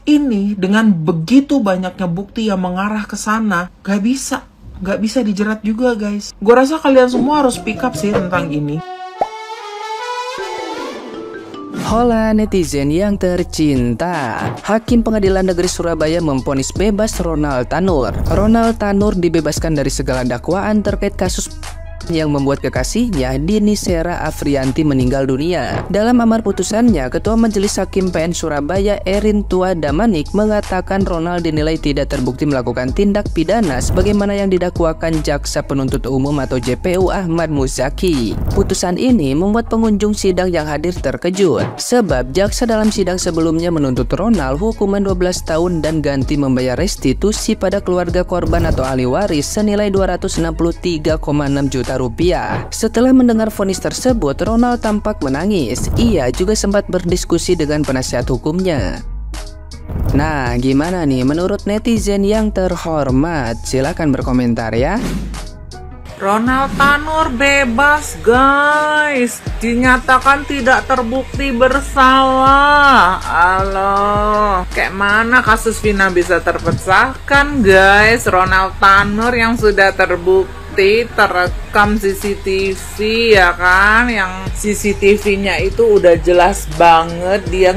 ini dengan begitu banyaknya bukti yang mengarah ke sana, gak bisa dijerat juga guys. Gue rasa kalian semua harus speak up sih tentang ini. Hola netizen yang tercinta, Hakim Pengadilan Negeri Surabaya memvonis bebas Ronald Tanur. Ronald Tanur dibebaskan dari segala dakwaan terkait kasus yang membuat kekasihnya Dini Sera Afrianti meninggal dunia. Dalam amar putusannya, Ketua Majelis Hakim PN Surabaya Erin Tua Damanik mengatakan Ronald dinilai tidak terbukti melakukan tindak pidana sebagaimana yang didakwakan Jaksa Penuntut Umum atau JPU Ahmad Muzaki. Putusan ini membuat pengunjung sidang yang hadir terkejut, sebab jaksa dalam sidang sebelumnya menuntut Ronald hukuman 12 tahun dan ganti membayar restitusi pada keluarga korban atau ahli waris senilai 263,6 juta rupiah. Setelah mendengar vonis tersebut, Ronald tampak menangis. Ia juga sempat berdiskusi dengan penasihat hukumnya. Nah, gimana nih menurut netizen yang terhormat? Silahkan berkomentar ya. Ronald Tanur bebas guys, dinyatakan tidak terbukti bersalah. Halo, kayak mana kasus Vina bisa terpecahkan guys? Ronald Tanur yang sudah terbukti terekam CCTV ya kan, yang CCTV-nya itu udah jelas banget dia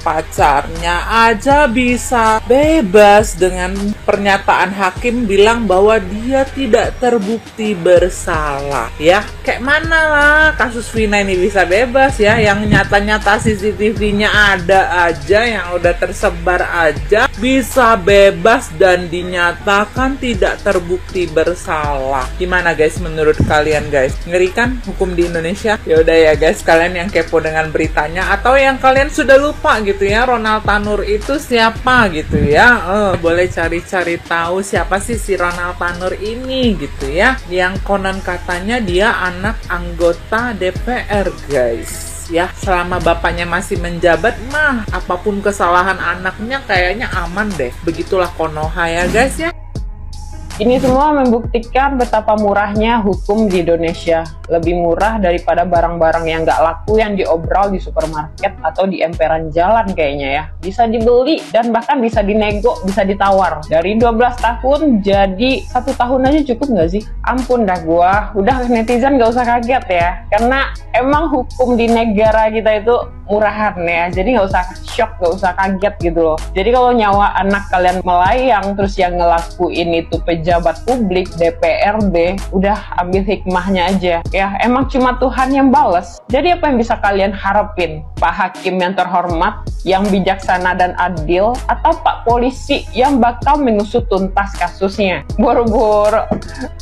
pacarnya aja bisa bebas dengan pernyataan hakim bilang bahwa dia tidak terbukti bersalah ya. Kayak mana lah kasus Vina ini bisa bebas ya, yang nyata-nyata CCTV-nya ada aja, yang udah tersebar aja bisa bebas dan dinyatakan tidak terbukti bersalah. Gimana guys menurut kalian guys? Ngeri kan hukum di Indonesia? Yaudah ya guys, kalian yang kepo dengan beritanya atau yang kalian sudah lupa gitu ya Ronald Tanur itu siapa gitu ya, boleh cari-cari tahu siapa sih si Ronald Tanur ini gitu ya, yang konon katanya dia anak anggota DPR guys ya. Selama bapaknya masih menjabat mah apapun kesalahan anaknya kayaknya aman deh, begitulah Konoha ya guys ya. Ini semua membuktikan betapa murahnya hukum di Indonesia. Lebih murah daripada barang-barang yang nggak laku yang diobral di supermarket atau di emperan jalan kayaknya ya. Bisa dibeli dan bahkan bisa dinego, bisa ditawar. Dari 12 tahun jadi 1 tahun aja cukup nggak sih? Ampun dah gua, udah netizen nggak usah kaget ya. Karena emang hukum di negara kita itu murahan ya, jadi nggak usah shock, nggak usah kaget gitu loh. Jadi kalau nyawa anak kalian melayang terus yang ngelakuin itu pejabat publik, DPRD, udah ambil hikmahnya aja ya, emang cuma Tuhan yang bales. Jadi apa yang bisa kalian harapin? Pak Hakim yang terhormat, yang bijaksana dan adil, atau Pak Polisi yang bakal mengusut tuntas kasusnya? Boro-boro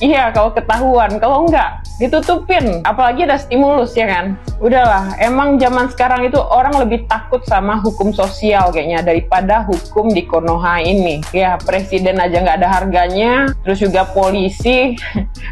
iya kalau ketahuan, kalau enggak ditutupin, apalagi ada stimulus ya kan. Udahlah, emang zaman sekarang itu orang lebih takut sama hukum sosial kayaknya daripada hukum di Konoha ini ya. Presiden aja nggak ada harganya, terus juga polisi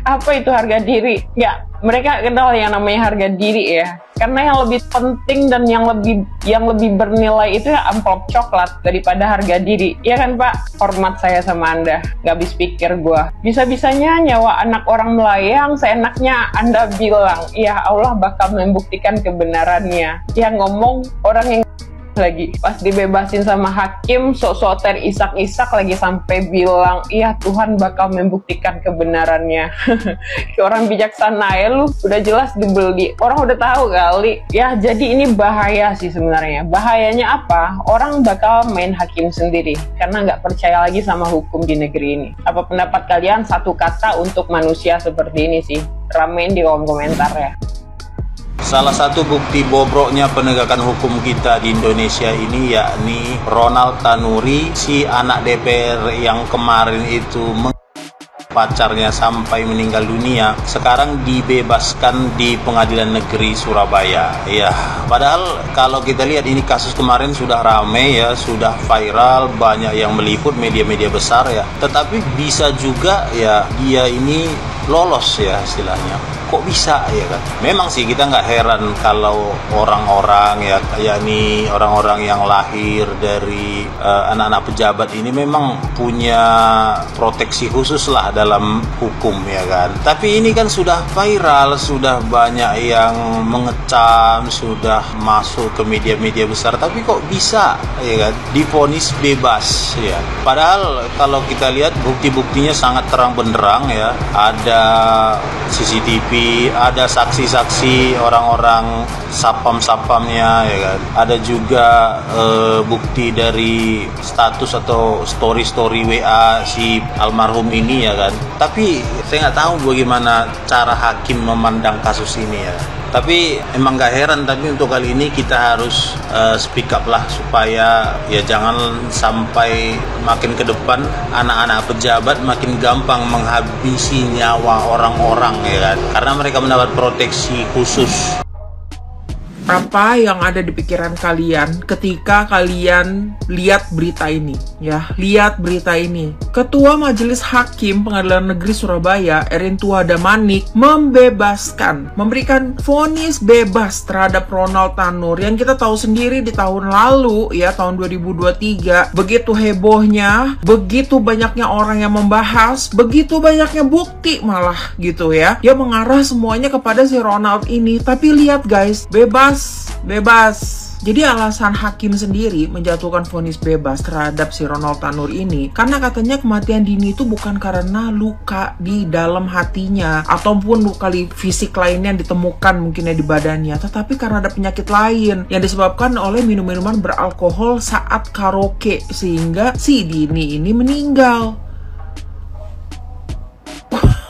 apa itu harga diri ya, mereka kenal yang namanya harga diri ya. Karena yang lebih penting dan yang lebih bernilai itu ya amplop coklat daripada harga diri. Iya kan Pak? Hormat saya sama Anda. Nggak habis pikir gua. Bisa-bisanya nyawa anak orang melayang, seenaknya Anda bilang, ya Allah bakal membuktikan kebenarannya. Yang ngomong orang yang lagi pas dibebasin sama hakim sok-sok terisak-isak lagi sampai bilang iya Tuhan bakal membuktikan kebenarannya. Kayak orang bijaksana ya lu, udah jelas dibeli, orang udah tahu kali ya. Jadi ini bahaya sih sebenarnya. Bahayanya apa? Orang bakal main hakim sendiri karena nggak percaya lagi sama hukum di negeri ini. Apa pendapat kalian? Satu kata untuk manusia seperti ini sih, ramein di kolom komentar ya. Salah satu bukti bobroknya penegakan hukum kita di Indonesia ini yakni Ronald Tanuri, si anak DPR yang kemarin itu pacarnya sampai meninggal dunia, sekarang dibebaskan di Pengadilan Negeri Surabaya. Ya, padahal kalau kita lihat ini kasus kemarin sudah rame ya, sudah viral, banyak yang meliput media-media besar ya. Tetapi bisa juga ya dia ini lolos ya istilahnya. Kok bisa ya kan? Memang sih kita nggak heran kalau orang-orang ya, yakni orang-orang yang lahir dari anak-anak pejabat ini memang punya proteksi khusus lah dalam hukum ya kan. Tapi ini kan sudah viral, sudah banyak yang mengecam, sudah masuk ke media-media besar, tapi kok bisa ya kan divonis bebas ya. Padahal kalau kita lihat bukti-buktinya sangat terang benderang ya. Ada CCTV, ada saksi-saksi orang-orang sapam-sapamnya ya kan. Ada juga bukti dari status atau story-story WA si almarhum ini ya kan. Tapi saya nggak tahu bagaimana cara hakim memandang kasus ini ya. Tapi emang gak heran, tapi untuk kali ini kita harus speak up lah supaya ya jangan sampai makin ke depan anak-anak pejabat makin gampang menghabisi nyawa orang-orang ya kan, karena mereka mendapat proteksi khusus. Apa yang ada di pikiran kalian ketika kalian lihat berita ini? Ya, lihat berita ini. Ketua Majelis Hakim Pengadilan Negeri Surabaya, Erintua Damanik, memberikan vonis bebas terhadap Ronald Tanur yang kita tahu sendiri di tahun lalu, ya, tahun 2023. Begitu hebohnya, begitu banyaknya orang yang membahas, begitu banyaknya bukti malah gitu ya. Dia mengarah semuanya kepada si Ronald ini. Tapi lihat guys, bebas. Jadi alasan hakim sendiri menjatuhkan vonis bebas terhadap si Ronald Tanur ini karena katanya kematian dini itu bukan karena luka di dalam hatinya ataupun luka fisik lainnya yang ditemukan mungkinnya di badannya, tetapi karena ada penyakit lain yang disebabkan oleh minum-minuman beralkohol saat karaoke sehingga si Dini ini meninggal.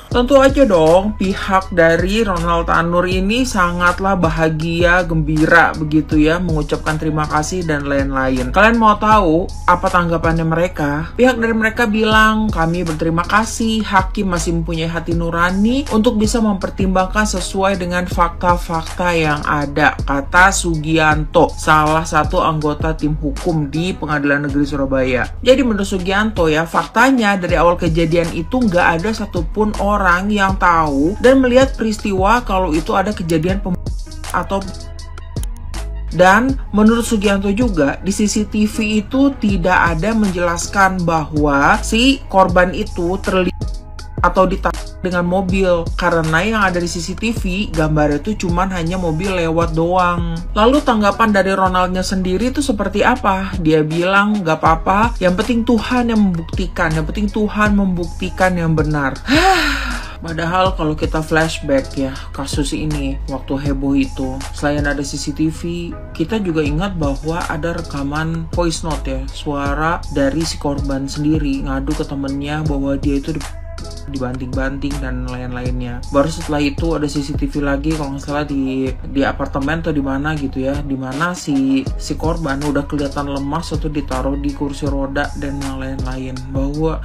Tentu aja dong pihak dari Ronald Tanur ini sangatlah bahagia, gembira begitu ya, mengucapkan terima kasih dan lain-lain. Kalian mau tahu apa tanggapannya mereka? Pihak dari mereka bilang, kami berterima kasih, hakim masih mempunyai hati nurani untuk bisa mempertimbangkan sesuai dengan fakta-fakta yang ada, kata Sugianto, salah satu anggota tim hukum di Pengadilan Negeri Surabaya. Jadi menurut Sugianto ya, faktanya dari awal kejadian itu nggak ada satupun orang yang tahu dan melihat peristiwa kalau itu ada kejadian atau. Dan menurut Sugianto juga di CCTV itu tidak ada menjelaskan bahwa si korban itu terlihat atau ditangkap dengan mobil, karena yang ada di CCTV gambar itu cuman hanya mobil lewat doang. Lalu tanggapan dari Ronaldnya sendiri itu seperti apa? Dia bilang gak apa-apa, yang penting Tuhan yang membuktikan, yang penting Tuhan membuktikan yang benar. Padahal kalau kita flashback ya kasus ini waktu heboh itu, selain ada CCTV, kita juga ingat bahwa ada rekaman voice note ya, suara dari si korban sendiri ngadu ke temennya bahwa dia itu dibanting-banting dan lain-lainnya. Baru setelah itu ada CCTV lagi kalau nggak salah di apartemen atau di mana gitu ya, di mana si korban udah kelihatan lemas atau ditaruh di kursi roda dan yang lain-lain. Bahwa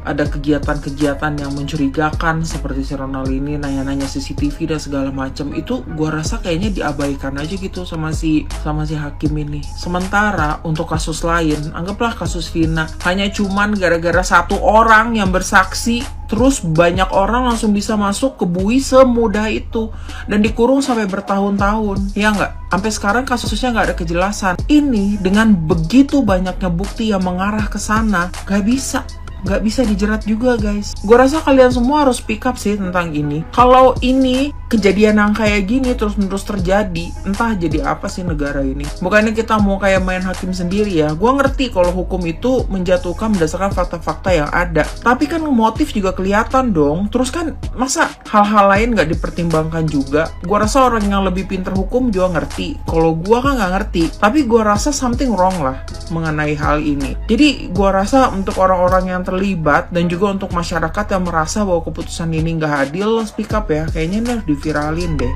ada kegiatan-kegiatan yang mencurigakan seperti si Ronald ini nanya-nanya CCTV dan segala macam, itu gua rasa kayaknya diabaikan aja gitu sama si hakim ini. Sementara untuk kasus lain, anggaplah kasus Vina, hanya cuman gara-gara satu orang yang bersaksi terus banyak orang langsung bisa masuk ke bui semudah itu dan dikurung sampai bertahun-tahun, ya nggak? Sampai sekarang kasusnya nggak ada kejelasan. Ini dengan begitu banyaknya bukti yang mengarah ke sana, nggak bisa dijerat juga guys. Gue rasa kalian semua harus pick up sih tentang ini. Kalau ini kejadian yang kayak gini terus-menerus terjadi, entah jadi apa sih negara ini. Bukannya kita mau kayak main hakim sendiri ya. Gue ngerti kalau hukum itu menjatuhkan berdasarkan fakta-fakta yang ada, tapi kan motif juga kelihatan dong. Terus kan masa hal-hal lain nggak dipertimbangkan juga? Gue rasa orang yang lebih pintar hukum juga ngerti. Kalau gue kan nggak ngerti, tapi gue rasa something wrong lah mengenai hal ini. Jadi gue rasa untuk orang-orang yang terlibat dan juga untuk masyarakat yang merasa bahwa keputusan ini nggak adil, speak up ya. Kayaknya ini harus diviralin deh.